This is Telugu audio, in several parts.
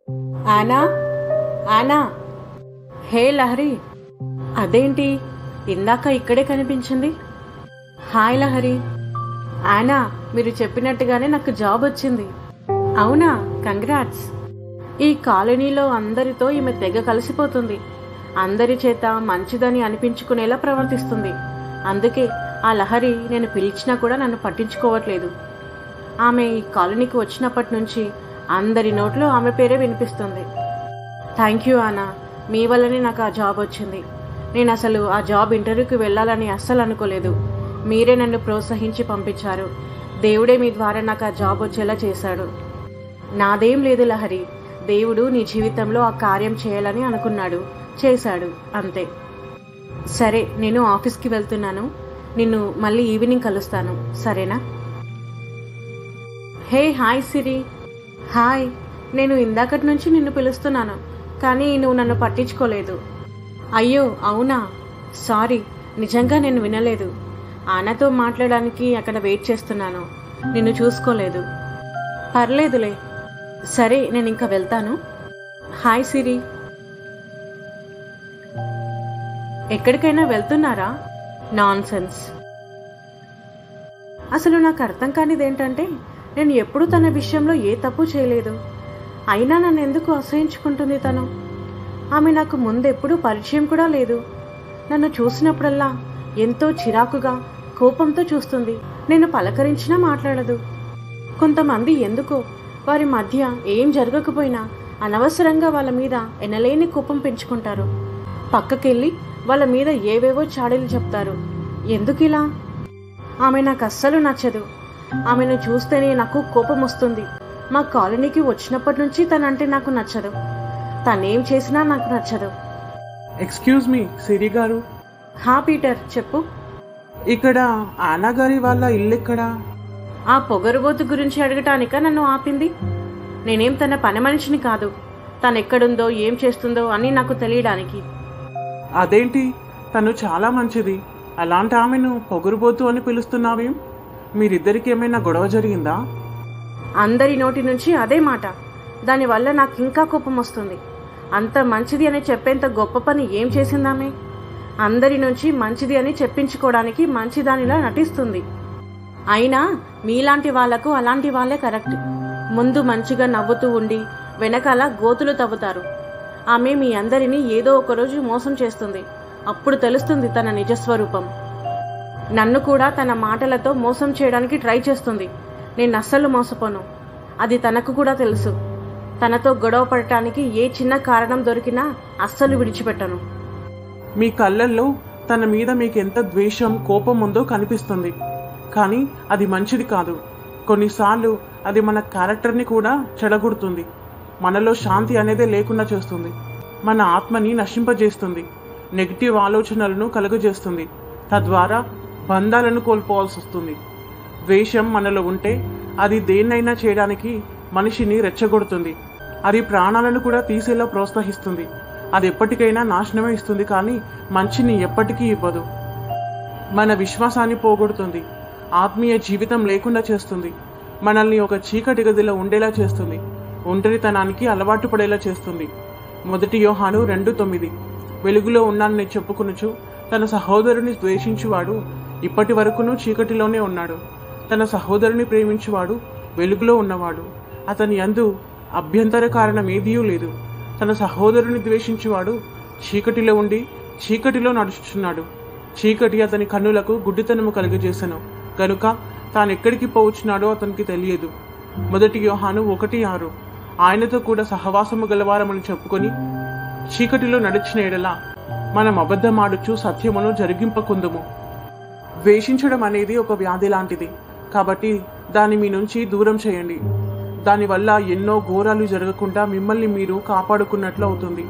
ఆనా, ఆనా. హే లహరి, అదేంటి ఇందాక ఇక్కడే కనిపించింది? హాయ్ లహరి. ఆనా, మీరు చెప్పినట్టుగానే నాకు జాబ్ వచ్చింది. అవునా? కంగ్రాట్స్. ఈ కాలనీలో అందరితో ఈమె తెగ కలిసిపోతుంది. అందరి చేత మంచిదని అనిపించుకునేలా ప్రవర్తిస్తుంది. అందుకే ఆ లహరి నేను పిలిచినా కూడా నన్ను పట్టించుకోవట్లేదు. ఆమె ఈ కాలనీకి వచ్చినప్పటి నుంచి అందరి నోట్లో ఆమె పేరే వినిపిస్తుంది. థ్యాంక్ యూ ఆనా, మీ వల్లనే నాకు ఆ జాబ్ వచ్చింది. నేను అసలు ఆ జాబ్ ఇంటర్వ్యూకి వెళ్ళాలని అస్సలు అనుకోలేదు. మీరే నన్ను ప్రోత్సహించి పంపించారు. దేవుడే మీ ద్వారా నాకు ఆ జాబ్ వచ్చేలా చేశాడు. నాదేం లేదు లహరి, దేవుడు నీ జీవితంలో ఆ కార్యం చేయాలని అనుకున్నాడు, చేశాడు, అంతే. సరే, నేను ఆఫీస్కి వెళ్తున్నాను. నిన్ను మళ్ళీ ఈవినింగ్ కలుస్తాను, సరేనా? హే హాయ్ సిరి. హాయ్. నేను ఇందాకటి నుంచి నిన్ను పిలుస్తున్నాను, కానీ నువ్వు నన్ను పట్టించుకోలేదు. అయ్యో అవునా, సారీ. నిజంగా నేను వినలేదు. ఆనాతో మాట్లాడడానికి అక్కడ వెయిట్ చేస్తున్నాను, నిన్ను చూసుకోలేదు. పర్లేదులే. సరే, నేను ఇంకా వెళ్తాను. హాయ్ సిరి. ఎక్కడికైనా వెళ్తున్నారా? నాన్సెన్స్. అసలు నాకు అర్థం కానిదేంటంటే, నేను ఎప్పుడూ తన విషయంలో ఏ తప్పు చేయలేదు. అయినా నన్ను ఎందుకు అసహించుకుంటుంది తను? ఆమె నాకు ముందెప్పుడూ పరిచయం కూడా లేదు. నన్ను చూసినప్పుడల్లా ఎంతో చిరాకుగా, కోపంతో చూస్తుంది. నేను పలకరించినా మాట్లాడదు. కొంతమంది ఎందుకో వారి మధ్య ఏం జరగకపోయినా అనవసరంగా వాళ్ళ మీద ఎనలేని కోపం పెంచుకుంటారు. పక్కకెళ్ళి వాళ్ళ మీద ఏవేవో చాడీలు చెప్తారు. ఎందుకిలా? ఆమె నాకు అస్సలు నచ్చదు. ఆమెను చూస్తేనే నాకు కోపం వస్తుంది. మా కాలనీకి వచ్చినప్పటి నుంచి తనంటే నాకు నచ్చదు. తనేం చేసినా నాకు నచ్చదు. ఎక్స్క్యూజ్ మీ సిరి గారు. హా పీటర్, చెప్పు. ఇక్కడ ఆనా గారి వాళ్ళ ఇల్లు ఎక్కడా? ఆ పొగరుబోతు గురించి అడగటానిక నన్ను ఆపింది? నేనేం తన పని మనిషిని కాదు. తనెక్కడుందో ఏం చేస్తుందో అని నాకు తెలియడానికి. అదేంటి, తను చాలా మంచిది. అలాంటి ఆమెను పొగరుబోతు అని పిలుస్తున్నావేం? మీరిద్దరికి ఏమైనా గొడవ జరిగిందా? అందరి నోటి నుంచి అదే మాట. దానివల్ల నాకు ఇంకా కోపం వస్తుంది. అంత మంచిది అని చెప్పేంత గొప్ప పని ఏం చేసిందామె? అందరి నుంచి మంచిది అని చెప్పించుకోవడానికి మంచిదానిలా నటిస్తుంది. అయినా మీలాంటి వాళ్లకు అలాంటి వాళ్లే కరెక్ట్. ముందు మంచిగా నవ్వుతూ ఉండి వెనకాల గోతులు తవ్వుతారు. ఆమె మీ అందరినీ ఏదో ఒకరోజు మోసం చేస్తుంది. అప్పుడు తెలుస్తుంది తన నిజస్వరూపం. నన్ను కూడా తన మాటలతో మోసం చేయడానికి ట్రై చేస్తుంది. నేను అస్సలు మోసపోను. అది తనకు కూడా తెలుసు. తనతో గొడవ పడటానికి ఏ చిన్న కారణం దొరికినా అస్సలు విడిచిపెట్టను. మీ కళ్ళల్లో తన మీద మీకెంత ద్వేషం, కోపం ఉందో కనిపిస్తుంది. కానీ అది మంచిది కాదు. కొన్నిసార్లు అది మన క్యారెక్టర్ని కూడా చెడగొడుతుంది. మనలో శాంతి అనేదే లేకుండా చేస్తుంది. మన ఆత్మని నశింపజేస్తుంది. నెగిటివ్ ఆలోచనలను కలుగజేస్తుంది. తద్వారా బంధాలను కోల్పోవాల్సి వస్తుంది. ద్వేషం మనలో ఉంటే అది దేన్నైనా చేయడానికి మనిషిని రెచ్చగొడుతుంది. అది ప్రాణాలను కూడా తీసేలా ప్రోత్సహిస్తుంది. అది ఎప్పటికైనా నాశనమే ఇస్తుంది, కానీ మంచిని ఎప్పటికీ ఇవ్వదు. మన విశ్వాసాన్ని పోగొడుతుంది. ఆత్మీయ జీవితం లేకుండా చేస్తుంది. మనల్ని ఒక చీకటి గదిలో ఉండేలా చేస్తుంది. ఒంటరితనానికి అలవాటు పడేలా చేస్తుంది. 1 యోహాను 2:9. వెలుగులో ఉన్నానని చెప్పుకొనుచు తన సహోదరుని ద్వేషించువాడు ఇప్పటి వరకును చీకటిలోనే ఉన్నాడు. తన సహోదరుని ప్రేమించువాడు వెలుగులో ఉన్నవాడు. అతని యందు అభ్యంతర కారణం ఏదీ లేదు. తన సహోదరుని ద్వేషించువాడు చీకటిలో ఉండి చీకటిలో నడుచుచున్నాడు. చీకటి అతని కన్నులకు గుడ్డితనము కలుగజేసెను గనుక తానెక్కడికి పోవచ్చున్నాడో అతనికి తెలియదు. 1 యోహాను 1:6. ఆయనతో కూడా సహవాసము గలవారమని చెప్పుకొని చీకటిలో నడిచిన ఎడల మనం అబద్ధమాడుచు సత్యమును జరిగింపకుందుము. ద్వేషించడం అనేది ఒక వ్యాధి లాంటిది. కాబట్టి దాన్ని మీ నుంచి దూరం చేయండి. దానివల్ల ఎన్నో ఘోరాలు జరగకుండా మిమ్మల్ని మీరు కాపాడుకున్నట్లు అవుతుంది.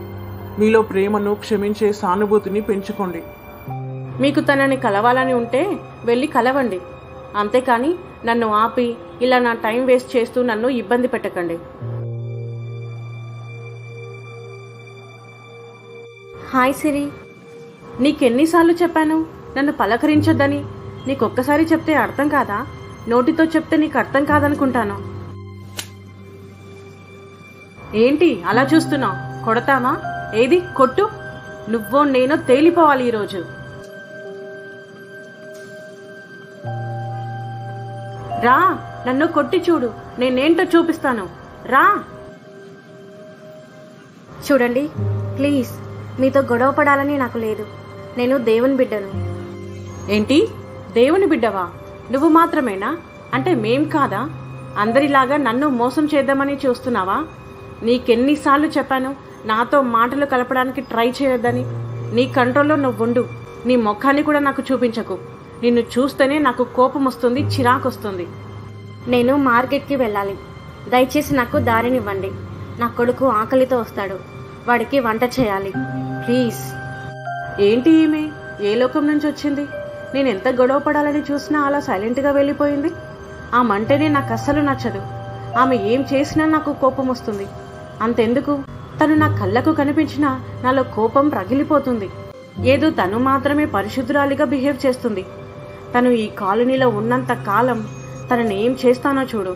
మీలో ప్రేమను, క్షమించే సానుభూతిని పెంచుకోండి. మీకు తనని కలవాలని ఉంటే వెళ్ళి కలవండి. అంతేకాని నన్ను ఆపి ఇలా నా టైం వేస్ట్ చేస్తూ నన్ను ఇబ్బంది పెట్టకండి. హాయ్ సిరి. నీకెన్నిసార్లు చెప్పాను నన్ను పలకరించొద్దని? నీకొక్కసారి చెప్తే అర్థం కాదా? నోటితో చెప్తే నీకు అర్థం కాదనుకుంటాను. ఏంటి అలా చూస్తున్నావు? కొడతామా? ఏది కొట్టు. నువ్వో నేనో తేలిపోవాలి ఈరోజు. రా, నన్ను కొట్టి చూడు, నేనేంటో చూపిస్తాను. రా. చూడండి, ప్లీజ్, మీతో గొడవ పడాలని నాకు లేదు. నేను దేవుని బిడ్డను. ఏంటి దేవుని బిడ్డవా? నువ్వు మాత్రమేనా? అంటే మేం కాదా? అందరిలాగా నన్ను మోసం చేద్దామని చూస్తున్నావా? నీకెన్నిసార్లు చెప్పాను నాతో మాటలు కలపడానికి ట్రై చేయొద్దని. నీ కంట్రోల్లో నువ్వుండు. నీ ముఖాన్ని కూడా నాకు చూపించకు. నిన్ను చూస్తేనే నాకు కోపం వస్తుంది, చిరాకు వస్తుంది. నేను మార్కెట్కి వెళ్ళాలి. దయచేసి నాకు దారినివ్వండి. నా కొడుకు ఆకలితో వస్తాడు. వాడికి వంట చేయాలి. ప్లీజ్. ఏంటి ఈమె? ఏ లోకం నుంచి వచ్చింది? నేను ఎంత గొడవ పడాలని చూసినా అలా సైలెంట్గా వెళ్ళిపోయింది. ఆమంటేనే నాకు అస్సలు నచ్చదు. ఆమె ఏం చేసినా నాకు కోపం వస్తుంది. అంతెందుకు, తను నా కళ్ళకు కనిపించినా నాలో కోపం రగిలిపోతుంది. ఏదో తను మాత్రమే పరిశుద్ధురాలిగా బిహేవ్ చేస్తుంది. తను ఈ కాలనీలో ఉన్నంత కాలం తనని ఏం చేస్తానో చూడు.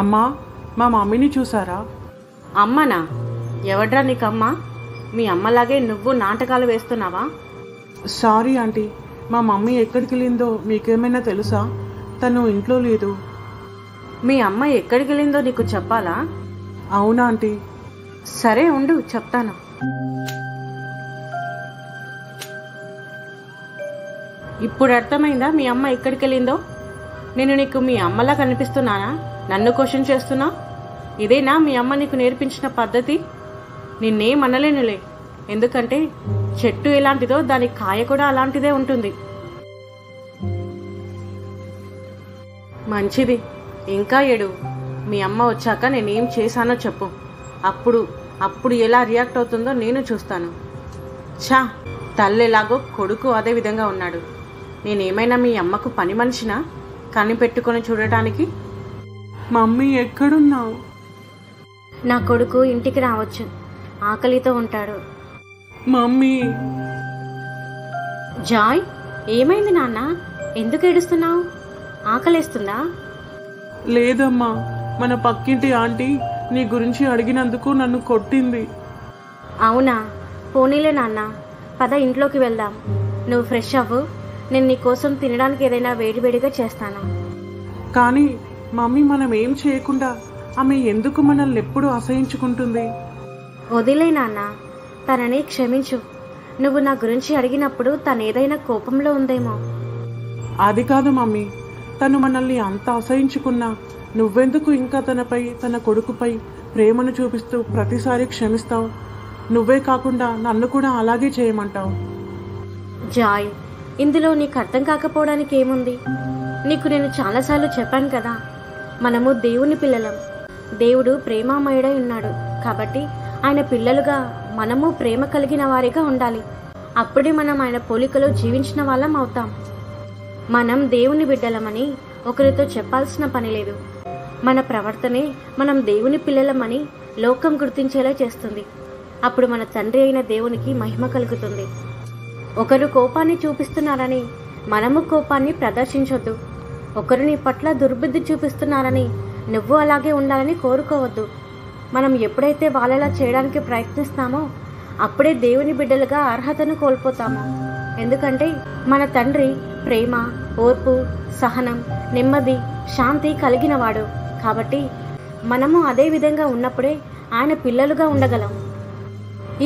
అమ్మా, మా మమ్మీని చూసారా? అమ్మనా? ఎవడ్రా నీకమ్మా? మీ అమ్మలాగే నువ్వు నాటకాలు వేస్తున్నావా? సారీ ఆంటీ, మా మమ్మీ ఎక్కడికి వెళ్ళిందో మీకేమైనా తెలుసా? తను ఇంట్లో లేదు. మీ అమ్మ ఎక్కడికి వెళ్ళిందో నీకు చెప్పాలా? అవునా ఆంటీ? సరే ఉండు, చెప్తాను. ఇప్పుడు అర్థమైందా మీ అమ్మ ఎక్కడికి వెళ్ళిందో? నేను నీకు మీ అమ్మలా కనిపిస్తున్నానా? నన్ను క్వశ్చన్ చేస్తున్నా? ఇదేనా మీ అమ్మ నీకు నేర్పించిన పద్ధతి? నిన్నేం అనలేనులే, ఎందుకంటే చెట్టు ఎలాంటిదో దాని కాయ కూడా అలాంటిదే ఉంటుంది. మంచిది, ఇంకా ఏడు. మీ అమ్మ వచ్చాక నేనేం చేశానో చెప్పు. అప్పుడు ఎలా రియాక్ట్ అవుతుందో నేను చూస్తాను. ఛా, తల్లెలాగో కొడుకు అదే విధంగా ఉన్నాడు. నేనేమైనా మీ అమ్మకు పని మనిషినా కనిపెట్టుకొని చూడటానికి? మమ్మీ ఎక్కడున్నావు? నా కొడుకు ఇంటికి రావచ్చు. ఆకలితో ఉంటాడు. మమ్మీ. జాయ్, ఏమైంది నాన్న? ఎందుకు ఏడుస్తున్నావు? ఆకలేస్తుందా? లేదమ్మా, మన పక్కింటి ఆంటీ నీ గురించి అడిగినందుకు నన్ను కొట్టింది. అవునా? పోనీలే నాన్న, పద ఇంట్లోకి వెళ్దాం. నువ్వు ఫ్రెష్ అవ్వు. నేను నీ కోసం తినడానికి ఏదైనా వేడివేడిగా చేస్తాను. కానీ మమ్మీ, మనం ఏం చేయకుండా ఆమె ఎందుకు మనల్ని ఎప్పుడు అసహించుకుంటుంది? వదిలే నాన్న, తనని క్షమించు. నువ్వు నా గురించి అడిగినప్పుడు తనేదైనా కోపంలో ఉందేమో. అది కాదు మమ్మీ, తను మనల్ని అంత అసహించుకున్నా నువ్వెందుకు ఇంకా తనపై, తన కొడుకుపై ప్రేమను చూపిస్తూ ప్రతిసారి క్షమిస్తావు? నువ్వే కాకుండా నన్ను కూడా అలాగే చేయమంటావు. జాయ్, ఇందులో నీకు అర్థం కాకపోవడానికి ఏముంది? నీకు నేను చాలాసార్లు చెప్పాను కదా, మనము దేవుని పిల్లలం. దేవుడు ప్రేమామయుడై ఉన్నాడు. కాబట్టి ఆయన పిల్లలుగా మనము ప్రేమ కలిగిన వారిగా ఉండాలి. అప్పుడే మనం ఆయన పోలికలో జీవించిన వాళ్ళం అవుతాం. మనం దేవుని బిడ్డలమని ఒకరితో చెప్పాల్సిన పని లేదు. మన ప్రవర్తనే మనం దేవుని పిల్లలమని లోకం గుర్తించేలా చేస్తుంది. అప్పుడు మన తండ్రి అయిన దేవునికి మహిమ కలుగుతుంది. ఒకరు కోపాన్ని చూపిస్తున్నారని మనము కోపాన్ని ప్రదర్శించొద్దు. ఒకరు నీ పట్ల దుర్బుద్ధి చూపిస్తున్నారని నువ్వు అలాగే ఉండాలని కోరుకోవద్దు. మనం ఎప్పుడైతే వాళ్ళలా చేయడానికి ప్రయత్నిస్తామో అప్పుడే దేవుని బిడ్డలుగా అర్హతను కోల్పోతాము. ఎందుకంటే మన తండ్రి ప్రేమ, ఓర్పు, సహనం, నెమ్మది, శాంతి కలిగినవాడు. కాబట్టి మనము అదే విధంగా ఉన్నప్పుడే ఆయన పిల్లలుగా ఉండగలం.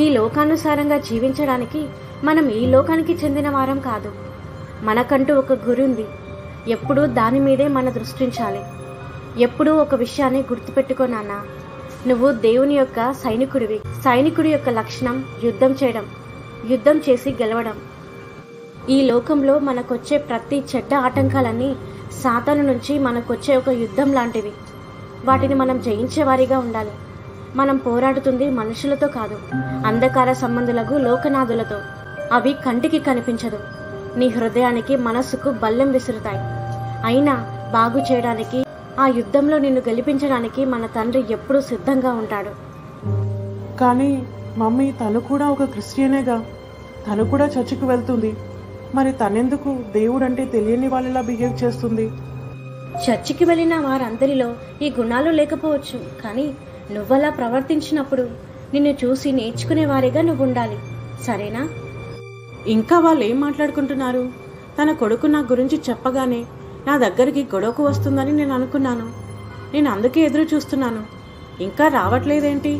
ఈ లోకానుసారంగా జీవించడానికి మనం ఈ లోకానికి చెందిన వారం కాదు. మనకంటూ ఒక గురి ఉంది. ఎప్పుడూ దాని మీదే మన దృష్టించాలి. ఎప్పుడూ ఒక విషయాన్ని గుర్తుపెట్టుకో నాన్న, నువ్వు దేవుని యొక్క సైనికుడివి. సైనికుడి యొక్క లక్షణం యుద్ధం చేయడం, యుద్ధం చేసి గెలవడం. ఈ లోకంలో మనకొచ్చే ప్రతి చెడ్డ ఆటంకాలన్నీ సాతాను నుంచి మనకొచ్చే ఒక యుద్ధం లాంటివి. వాటిని మనం జయించేవారిగా ఉండాలి. మనం పోరాడుతుంది మనుషులతో కాదు, అంధకార సంబంధులకు లోకనాథులతో. అవి కంటికి కనిపించదు, నీ హృదయానికి, మనస్సుకు బల్లెం విసురుతాయి. అయినా బాగు చేయడానికి, ఆ యుద్ధంలో నిన్ను గెలిపించడానికి మన తండ్రి ఎప్పుడూ సిద్ధంగా ఉంటాడు. కానీ మమ్మీ, తను కూడా ఒక క్రిస్టియనేగా. తను కూడా చర్చికి వెళ్తుంది. మరి తనెందుకు దేవుడంటే తెలియని వాళ్ళలా బిహేవ్ చేస్తుంది? చర్చికి వెళ్ళిన వారందరిలో ఈ గుణాలు లేకపోవచ్చు, కానీ నువ్వలా ప్రవర్తించినప్పుడు నిన్ను చూసి నేర్చుకునేవారిగా నువ్వు ఉండాలి, సరేనా? ఇంకా వాళ్ళు ఏం మాట్లాడుకుంటున్నారు? తన కొడుకు నా గురించి చెప్పగానే నా దగ్గరికి గొడవకు వస్తుందని నేను అనుకున్నాను. నేను అందుకే ఎదురు చూస్తున్నాను. ఇంకా రావట్లేదేంటి?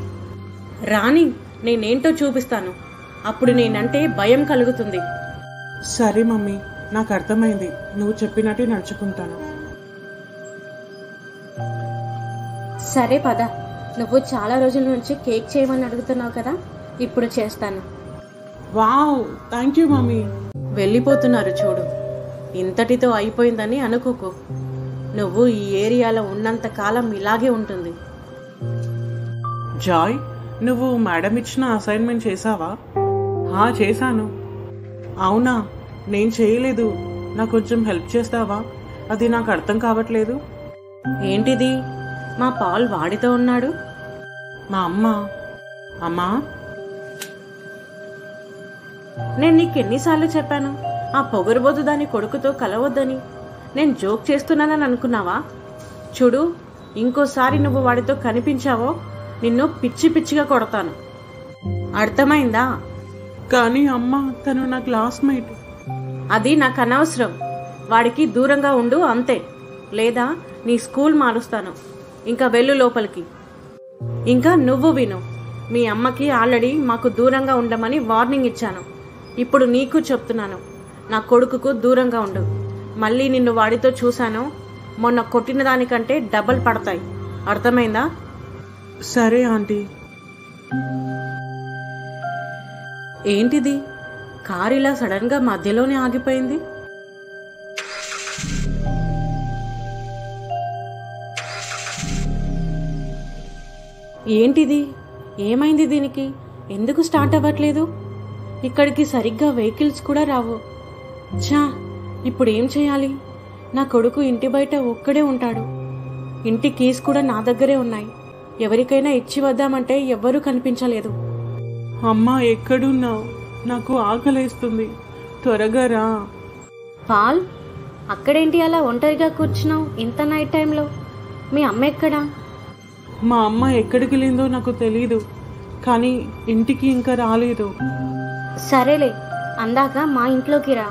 రాని, నేనేంటో చూపిస్తాను. అప్పుడు నేనంటే భయం కలుగుతుంది. సరే మమ్మీ, నాకు అర్థమైంది. నువ్వు చెప్పినట్టు నడుచుకుంటాను. సరే పద, నువ్వు చాలా రోజుల నుంచి కేక్ చేయమని అడుగుతున్నావు కదా, ఇప్పుడు చేస్తాను. Wow, thank you mummy. వెళ్ళిపోతున్నారు చూడు. ఇంతటితో అయిపోయిందని అనుకోకు. నువ్వు ఈ ఏరియాలో ఉన్నంత కాలం ఇలాగే ఉంటుంది. జాయ్, నువ్వు మేడం ఇచ్చిన అసైన్మెంట్ చేసావా? చేశాను. అవునా? నేను చేయలేదు. నాకు కొంచెం హెల్ప్ చేస్తావా? అది నాకు అర్థం కావట్లేదు. ఏంటిది? మా పాల్ వాడితో ఉన్నాడు. మా అమ్మా, నేను నీకెన్నిసార్లు చెప్పాను ఆ పొగరుబోతు దాని కొడుకుతో కలవద్దని? నేను జోక్ చేస్తున్నానని అనుకున్నావా? చూడు, ఇంకోసారి నువ్వు వాడితో కనిపించావో నిన్ను పిచ్చి పిచ్చిగా కొడతాను. అర్థమైందా? కానీ అమ్మా, తను నా క్లాస్మేట్. అది నాకు అనవసరం. వాడికి దూరంగా ఉండు అంతే, లేదా నీ స్కూల్ మారుస్తాను. ఇంకా వెళ్ళు లోపలికి. ఇంకా నువ్వు విను, మీ అమ్మకి ఆల్రెడీ మాకు దూరంగా ఉండమని వార్నింగ్ ఇచ్చాను. ఇప్పుడు నీకు చెప్తున్నాను, నా కొడుకుకు దూరంగా ఉండు. మళ్ళీ నిన్ను వాడితో చూశాను, మొన్న కొట్టిన దానికంటే డబల్ పడతాయి. అర్థమైందా? సరే ఆంటీ. ఏంటిది? కారు ఇలా సడన్ గా మధ్యలోనే ఆగిపోయింది. ఏంటిది? ఏమైంది దీనికి? ఎందుకు స్టార్ట్ అవ్వట్లేదు? ఇక్కడికి సరిగ్గా వెహికల్స్ కూడా రావు. ఛా, ఇప్పుడు ఏం చేయాలి? నా కొడుకు ఇంటి బయట ఒక్కడే ఉంటాడు. ఇంటి కీస్ కూడా నా దగ్గరే ఉన్నాయి. ఎవరికైనా ఇచ్చి వద్దామంటే ఎవ్వరూ కనిపించలేదు. అమ్మా, ఎక్కడున్నావు? నాకు ఆకలేస్తుంది, త్వరగా రా. పాల్, అక్కడేంటి అలా ఒంటరిగా కూర్చున్నావు ఇంత నైట్ టైంలో? మీ అమ్మ ఎక్కడా? మా అమ్మ ఎక్కడికి వెళ్ళిందో నాకు తెలీదు, కానీ ఇంటికి ఇంకా రాలేదు. సరేలే, అందాక మా ఇంట్లోకి రా,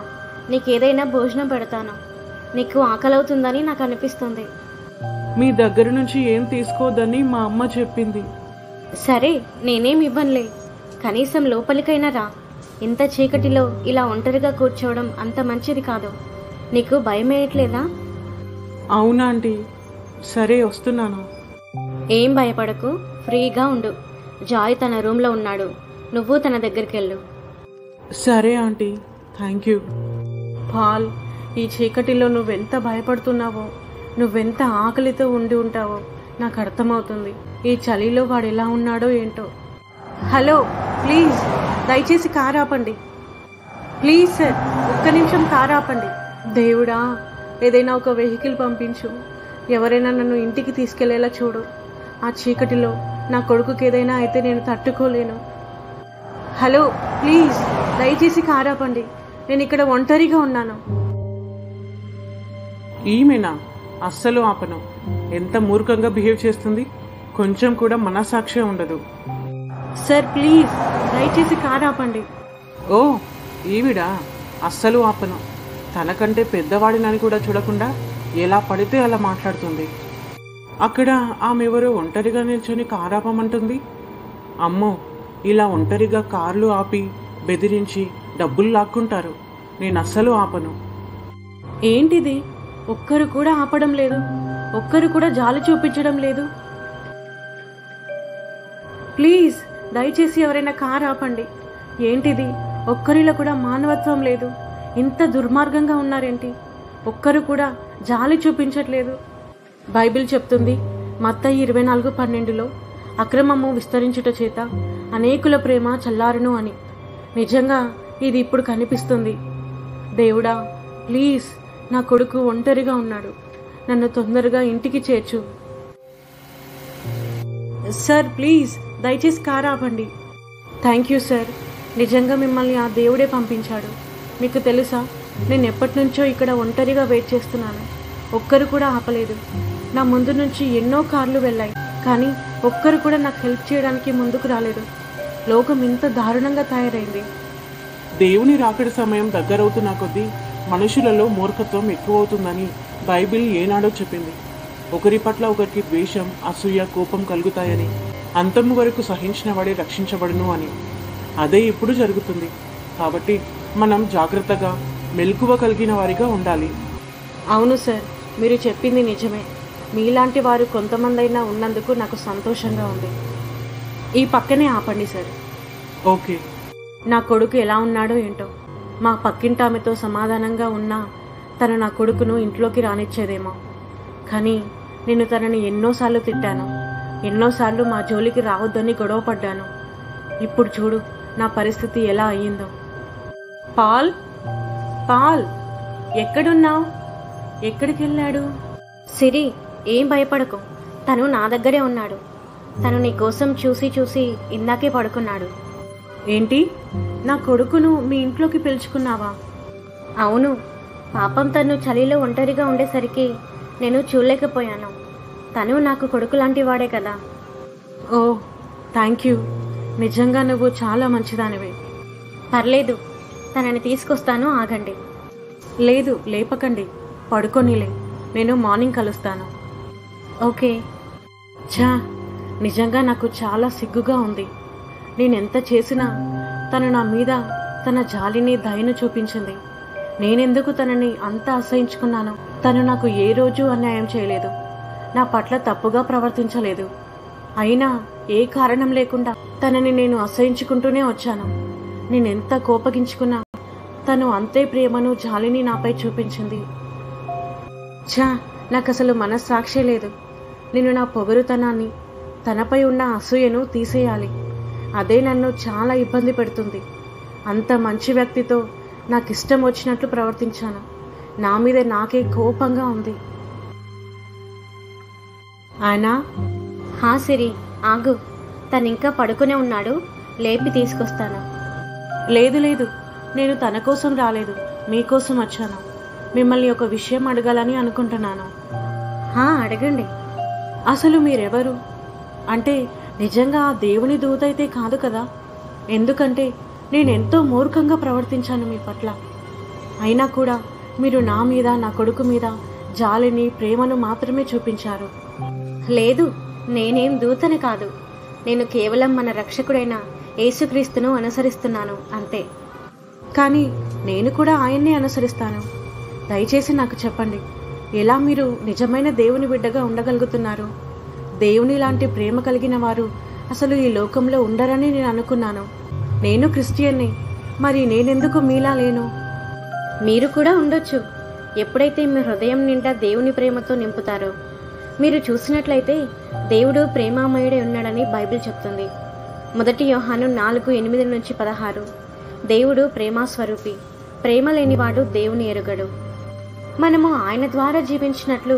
నీకేదైనా భోజనం పెడతాను. నీకు ఆకలవుతుందని నాకు అనిపిస్తుంది. మీ దగ్గర నుంచి ఏం తీసుకోవద్దని మా అమ్మ చెప్పింది. సరే, నేనేం ఇవ్వనులే, కనీసం లోపలికైనా రా. ఇంత చీకటిలో ఇలా ఒంటరిగా కూర్చోవడం అంత మంచిది కాదు. నీకు భయమేయట్లేదా? అవునా ఆంటీ? సరే, వస్తున్నాను. ఏం భయపడకు, ఫ్రీగా ఉండు. జాయ్ తన రూమ్లో ఉన్నాడు, నువ్వు తన దగ్గరికి వెళ్ళు. సరే ఆంటీ, థ్యాంక్ యూ. పాల్, ఈ చీకటిలో నువ్వెంత భయపడుతున్నావో, నువ్వెంత ఆకలితో ఉండి ఉంటావో నాకు అర్థమవుతుంది. ఈ చలిలో వాడు ఎలా ఉన్నాడో ఏంటో. హలో, ప్లీజ్ దయచేసి కారు ఆపండి. ప్లీజ్ సార్, ఒక్క నిమిషం కారు ఆపండి. దేవుడా, ఏదైనా ఒక వెహికల్ పంపించు. ఎవరైనా నన్ను ఇంటికి తీసుకెళ్లేలా చూడు. ఆ చీకటిలో నా కొడుకుకి ఏదైనా అయితే నేను తట్టుకోలేను. హలో, ప్లీజ్ దయచేసి కారు ఆపండి. నేను ఇక్కడ ఒంటరిగా ఉన్నాను. ఈమెనా? అస్సలు ఆపను. ఎంత మూర్ఖంగా బిహేవ్ చేస్తుంది. కొంచెం కూడా మనసాక్షి ఉండదు. సార్, ప్లీజ్ దయచేసి కారు ఆపండి. ఓ, ఈవిడా? అస్సలు ఆపను. తనకంటే పెద్దవాడినని కూడా చూడకుండా ఎలా పడితే అలా మాట్లాడుతుంది. అక్కడ ఆమె ఎవరో ఒంటరిగా నిల్చొని కారు ఆపమంటుంది. అమ్మో, ఇలా ఒంటరిగా కార్లు ఆపి బెదిరించి డబ్బులు లాక్కుంటారు. నేను అస్సలు ఆపను. ఏంటిది? ఒక్కరు కూడా ఆపడం లేదు, ఒక్కరు కూడా జాలి చూపించడం లేదు. ప్లీజ్ దయచేసి ఎవరైనా కారు ఆపండి. ఏంటిది? ఒక్కరిలో కూడా మానవత్వం లేదు. ఇంత దుర్మార్గంగా ఉన్నారేంటి? ఒక్కరు కూడా జాలి చూపించట్లేదు. బైబిల్ చెప్తుంది, మత్తయి 24:12లో అక్రమము విస్తరించుట చేత అనేకుల ప్రేమ చల్లారును అని. నిజంగా ఇది ఇప్పుడు కనిపిస్తుంది. దేవుడా, ప్లీజ్, నా కొడుకు ఒంటరిగా ఉన్నాడు. నన్ను తొందరగా ఇంటికి చేర్చు. సార్, ప్లీజ్ దయచేసి కారు ఆపండి. Thank you sir. నిజంగా మిమ్మల్ని ఆ దేవుడే పంపించాడు. మీకు తెలుసా, నేను ఎప్పటి నుంచో ఇక్కడ ఒంటరిగా వెయిట్ చేస్తున్నాను. ఒక్కరు కూడా ఆపలేదు. నా ముందు నుంచి ఎన్నో కార్లు వెళ్ళాయి, కానీ ఒక్కరు కూడా నాకు హెల్ప్ చేయడానికి ముందుకు రాలేదు. లోకం ఇంత దారుణంగా తయారైంది. దేవుని రాకడ సమయం దగ్గరవుతున్న కొద్దీ మనుషులలో మూర్ఖత్వం ఎక్కువవుతుందని బైబిల్ ఏనాడో చెప్పింది. ఒకరి పట్ల ఒకరికి ద్వేషం, అసూయ, కోపం కలుగుతాయని, అంతము వరకు సహించిన వాడే రక్షించబడును అని. అదే ఇప్పుడు జరుగుతుంది. కాబట్టి మనం జాగ్రత్తగా, మెలకువ కలిగిన వారిగా ఉండాలి. అవును సార్, మీరు చెప్పింది నిజమే. మీలాంటి వారు కొంతమందైనా ఉన్నందుకు నాకు సంతోషంగా ఉంది. ఈ పక్కనే ఆపండి సార్. ఓకే. నా కొడుకు ఎలా ఉన్నాడో ఏంటో. మా పక్కింటామెతో సమాధానంగా ఉన్నా తను నా కొడుకును ఇంట్లోకి రానిచ్చేదేమో. కానీ నేను తనని ఎన్నోసార్లు తిట్టాను, ఎన్నోసార్లు మా జోలికి రావద్దని గొడవ పడ్డాను. ఇప్పుడు చూడు నా పరిస్థితి ఎలా అయ్యిందో. పాల్, పాల్, ఎక్కడున్నావు? ఎక్కడికి వెళ్ళాడు? సిరి, ఏం భయపడకు, తను నా దగ్గరే ఉన్నాడు. తను నీ కోసం చూసి చూసి ఇందాకే పడుకున్నాడు. ఏంటి, నా కొడుకును మీ ఇంట్లోకి పిలుచుకున్నావా? అవును, పాపం తను చలిలో ఒంటరిగా ఉండేసరికి నేను చూడలేకపోయాను. తను నాకు కొడుకు లాంటి వాడే కదా. ఓ, థ్యాంక్ యూ. నిజంగా నువ్వు చాలా మంచిదానివి. పర్లేదు, తనని తీసుకొస్తాను, ఆగండి. లేదు, లేపకండి, పడుకోనిలే. నేను మార్నింగ్ కలుస్తాను. ఓకే. ఛా, నిజంగా నాకు చాలా సిగ్గుగా ఉంది. నేనెంత చేసినా తను నా మీద తన జాలిని, దయను చూపించింది. నేనెందుకు తనని అంత అసహించుకున్నాను? తను నాకు ఏ రోజు అన్యాయం చేయలేదు, నా పట్ల తప్పుగా ప్రవర్తించలేదు. అయినా ఏ కారణం లేకుండా తనని నేను అసహించుకుంటూనే వచ్చాను. నేనెంత కోపగించుకున్నా తను అంతే ప్రేమను, జాలిని నాపై చూపించింది. ఛా, నాకు అసలు మనస్సాక్షే లేదు. నేను నా పొగరుతనాన్ని, తనపై ఉన్న అసూయను తీసేయాలి. అదే నన్ను చాలా ఇబ్బంది పెడుతుంది. అంత మంచి వ్యక్తితో నాకు ఇష్టం వచ్చినట్లు ప్రవర్తించాను. నా మీద నాకే కోపంగా ఉంది. ఆయనా? హా సిరి, ఆగు. తను ఇంకా పడుకునే ఉన్నాడు, లేపి తీసుకొస్తాను. లేదు లేదు, నేను తన కోసం రాలేదు, మీకోసం వచ్చాను. మిమ్మల్ని ఒక విషయం అడగాలని అనుకుంటున్నాను. హా, అడగండి. అసలు మీరెవరు? అంటే నిజంగా ఆ దేవుని దూత అయితే కాదు కదా? ఎందుకంటే నేనెంతో మూర్ఖంగా ప్రవర్తించాను మీ పట్ల. అయినా కూడా మీరు నా మీద, నా కొడుకు మీద జాలిని, ప్రేమను మాత్రమే చూపించారు. లేదు, నేనేం దూతని కాదు. నేను కేవలం మన రక్షకుడైన యేసుక్రీస్తును అనుసరిస్తున్నాను, అంతే. కానీ నేను కూడా ఆయన్నే అనుసరిస్తాను. దయచేసి నాకు చెప్పండి, ఎలా మీరు నిజమైన దేవుని బిడ్డగా ఉండగలుగుతున్నారు? దేవుని లాంటి ప్రేమ కలిగిన వారు అసలు ఈ లోకంలో ఉండరని నేను అనుకున్నాను. నేను క్రిస్టియన్ని, మరి నేనెందుకు మీలా లేను? మీరు కూడా ఉండొచ్చు, ఎప్పుడైతే మీ హృదయం నిండా దేవుని ప్రేమతో నింపుతారో. మీరు చూసినట్లయితే దేవుడు ప్రేమామయుడై ఉన్నాడని బైబిల్ చెప్తుంది. 1 యోహాను 4:8-16. దేవుడు ప్రేమాస్వరూపి, ప్రేమ లేనివాడు దేవుని ఎరుగడు. మనము ఆయన ద్వారా జీవించినట్లు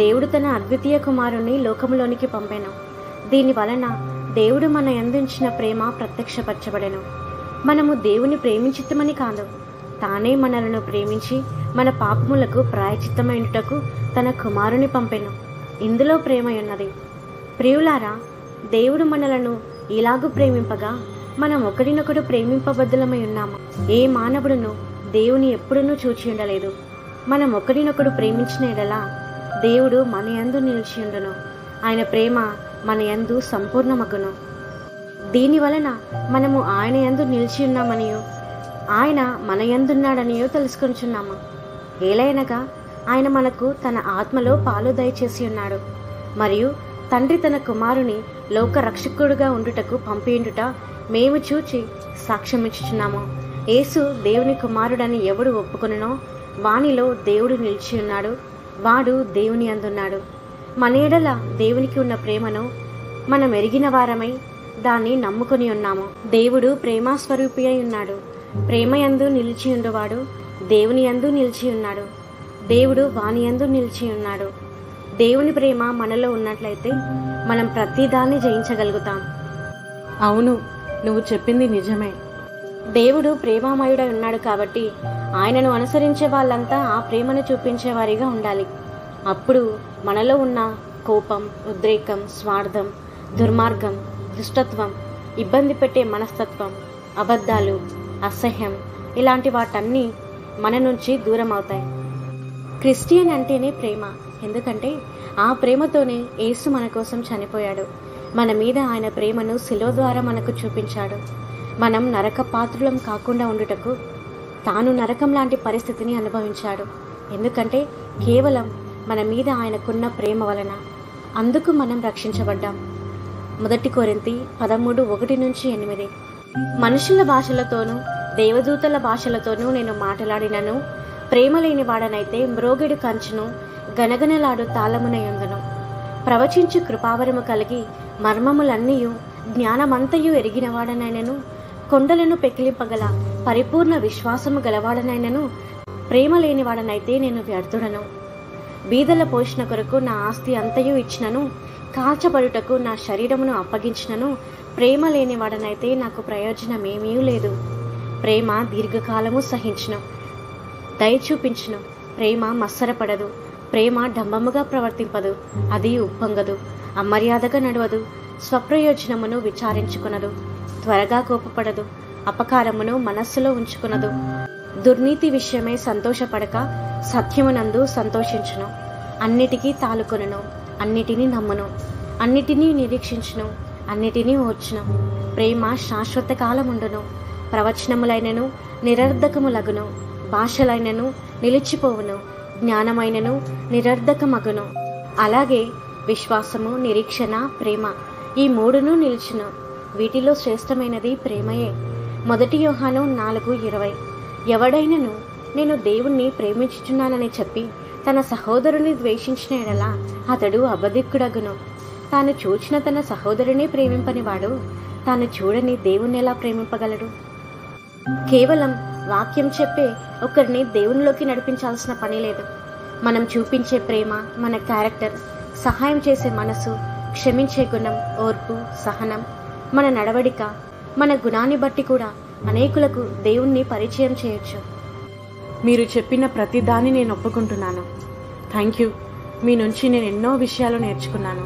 దేవుడు తన అద్వితీయ కుమారుణ్ణి లోకములోనికి పంపెను. దీని వలన దేవుడు మన యందుంచిన ప్రేమ ప్రత్యక్షపరచబడెను. మనము దేవుని ప్రేమించితమని కాదు, తానే మనలను ప్రేమించి మన పాపములకు ప్రాయచిత్తమైనటకు తన కుమారుని పంపెను. ఇందులో ప్రేమ ఉన్నది. ప్రియులారా, దేవుడు మనలను ఇలాగూ ప్రేమింపగా మనం ఒకరినొకడు ప్రేమింపబద్ధులమై ఉన్నాము. ఏ మానవుడును దేవుని ఎప్పుడునూ చూచి ఉండలేదు. మనం ఒకరినొకడు ప్రేమించిన ఎడలా దేవుడు మన యందు నిలిచి ఉండును. ఆయన ప్రేమ మన యందు సంపూర్ణమగును. దీని వలన మనము ఆయన యందు నిలిచి ఉన్నామనియో, ఆయన మన యందున్నాడనియో తెలుసుకొనిచున్నాము. ఏలైనగా ఆయన మనకు తన ఆత్మలో పాలు దయచేసి ఉన్నాడు. మరియు తండ్రి తన కుమారుని లోక రక్షకుడుగా ఉండుటకు పంపియుండుట మేము చూచి సాక్ష్యమిచ్చుచున్నాము. యేసు దేవుని కుమారుడని ఎవడు ఒప్పుకొనునో వానిలో దేవుడు నిలిచి ఉన్నాడు, వాడు దేవుని యందున్నాడు. మన ఎడల దేవునికి ఉన్న ప్రేమను మనం ఎరిగిన వారమై దాన్ని నమ్ముకొని ఉన్నాము. దేవుడు ప్రేమాస్వరూపి అయి ఉన్నాడు. ప్రేమ యందు నిలిచి ఉండువాడు దేవుని యందు నిలిచి ఉన్నాడు, దేవుడు వాని యందు నిలిచి ఉన్నాడు. దేవుని ప్రేమ మనలో ఉన్నట్లయితే మనం ప్రతిదాన్ని జయించగలుగుతాం. అవును, నువ్వు చెప్పింది నిజమే. దేవుడు ప్రేమామయుడై ఉన్నాడు కాబట్టి ఆయనను అనుసరించే వాళ్ళంతా ఆ ప్రేమను చూపించేవారిగా ఉండాలి. అప్పుడు మనలో ఉన్న కోపం, ఉద్రేకం, స్వార్థం, దుర్మార్గం, దుష్టత్వం, ఇబ్బంది పెట్టే మనస్తత్వం, అబద్ధాలు, అసహ్యం ఇలాంటి వాటన్నీ మన నుంచి దూరం అవుతాయి. క్రిస్టియన్ అంటేనే ప్రేమ. ఎందుకంటే ఆ ప్రేమతోనే యేసు మన కోసం చనిపోయాడు. మన మీద ఆయన ప్రేమను శిలువ ద్వారా మనకు చూపించాడు. మనం నరక పాత్రులం కాకుండా ఉండుటకు తాను నరకం లాంటి పరిస్థితిని అనుభవించాడు. ఎందుకంటే కేవలం మన మీద ఆయనకున్న ప్రేమ వలన. అందుకు మనం రక్షించబడ్డాం. 1 కొరింథీ 13:1-8. మనుషుల భాషలతోనూ దేవదూతల భాషలతోనూ నేను మాట్లాడినను ప్రేమ లేని వాడనైతే మ్రోగిడు కంచును గనగనలాడు తాళమునయందును. ప్రవచించు కృపావరము కలిగి మర్మములన్నీయు జ్ఞానమంతయు ఎరిగినవాడనైనను కొండలను పెకిలింపగల పరిపూర్ణ విశ్వాసము గలవాడనైనను ప్రేమ లేనివాడనైతే నేను వ్యర్థుడను. బీదల పోషణ కొరకు నా ఆస్తి అంతయు ఇచ్చినను, కాల్చబడుటకు నా శరీరమును అప్పగించినను ప్రేమ లేనివాడనైతే నాకు ప్రయోజనమేమీ లేదు. ప్రేమ దీర్ఘకాలము సహించును, దయ చూపించును. ప్రేమ మత్సరపడదు. ప్రేమ డంబముగా ప్రవర్తింపదు. అది ఉప్పొంగదు, అమర్యాదగా నడవదు, స్వప్రయోజనమును విచారించుకొనదు, త్వరగా కోపపడదు, అపకారమును మనస్సులో ఉంచుకొనదు. దుర్నీతి విషయమై సంతోషపడక సత్యమునందు సంతోషించును. అన్నిటికీ తాలుకొనును, అన్నిటినీ నమ్మును, అన్నిటినీ నిరీక్షించును, అన్నిటినీ ఓర్చును. ప్రేమ శాశ్వత కాలముండును. ప్రవచనములైనను నిరర్ధకములగును, భాషలైనను నిలిచిపోవును, జ్ఞానమైనను నిరర్ధకమగును. అలాగే విశ్వాసము, నిరీక్షణ, ప్రేమ ఈ 3ను నిలిచును. వీటిలో శ్రేష్టమైనది ప్రేమయే. 1 యోహాను 4:20. ఎవడైనను నేను దేవుణ్ణి ప్రేమించుచున్నానని చెప్పి తన సహోదరుని ద్వేషించిన ఎడల అతడు అబద్ధికుడగును. తాను చూచిన తన సహోదరుని ప్రేమింపనివాడు తాను చూడని దేవుణ్ణి ఎలా ప్రేమింపగలడు? కేవలం వాక్యం చెప్పే ఒకరిని దేవునిలోకి నడిపించాల్సిన పని లేదు. మనం చూపించే ప్రేమ, మన క్యారెక్టర్, సహాయం చేసే మనసు, క్షమించే గుణం, ఓర్పు, సహనం, మన నడవడిక, మన గుణాన్ని బట్టి కూడా అనేకులకు దేవుణ్ణి పరిచయం చేయొచ్చు. మీరు చెప్పిన ప్రతి దాన్ని నేను ఒప్పుకుంటున్నాను. Thank you. మీ నుంచి నేను ఎన్నో విషయాలు నేర్చుకున్నాను.